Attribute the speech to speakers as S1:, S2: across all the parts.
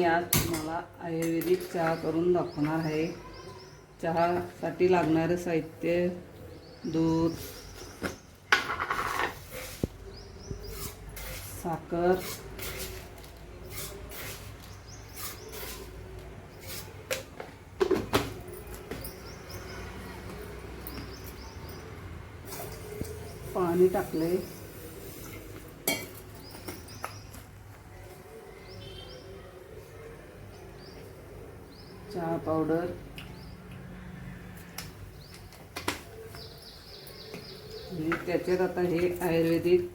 S1: आज तुम्हाला आयुर्वेदिक चहा करून दाखवणार आहे। चहासाठी लागणारे साहित्य: दूध, साखर, पाणी टाकले, चहा पावडर, आणि त्याच्यात आता हे आयुर्वेदिक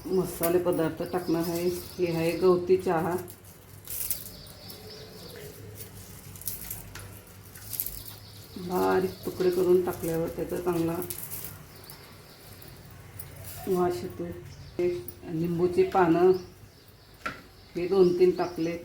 S1: मसाले पदार्थ टाकणार आहे। हे आहे गवती चहा, बारीक तुकडे करून टाकल्यावर त्याचा चांगला वास येतो। लिंबूची पानं हे 2-3 टाकले,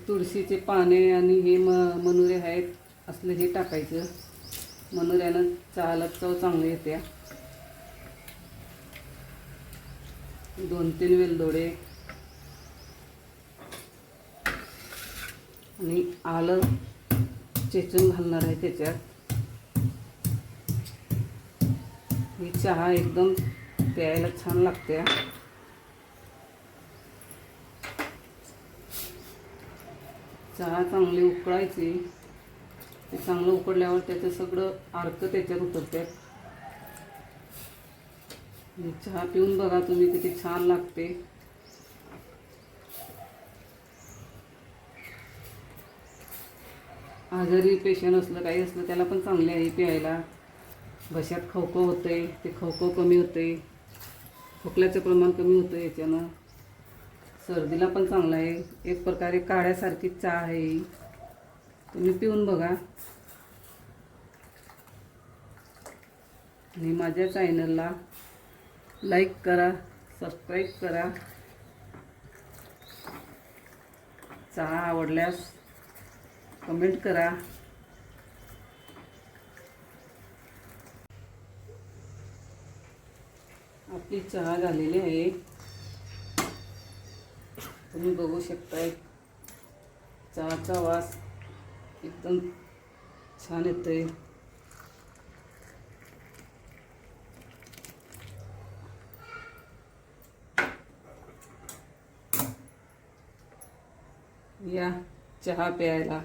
S1: तुळशीचे पाने आणि हे मनुरे आहेत असले हे टाकायचं। मनुऱ्यानं चहाला चव चांगली येते। 2-3 वेलदोडे आणि आलं चेचून घालणार आहे त्याच्यात। ही चहा एकदम प्यायला छान लागते। चहा चांगली उकळायची, ते चांगलं उकळल्यावर त्याचं सगळं अर्क त्याच्यात उतरतात। चहा पिऊन बघा तुम्ही, किती छान लागते। आजारी पेशंट असलं काही असलं त्याला पण चांगले आहे प्यायला। घशात खवखव होते, ते खवखव कमी होते, खोकल्याचं प्रमाण कमी होतं याच्यानं। सर्दीला पण चांगला आहे। एक प्रकारे काढ्यासारखी चहा आहे, तुम्ही पिऊन बघा। आणि माझ्या चॅनलला लाईक करा, सबस्क्राईब करा। चहा आवडल्यास कमेंट करा। आपली चहा झालेली आहे, तुम्ही बघू शकताय। चहाचा वास एकदम छान येतोय। या चहा प्यायला।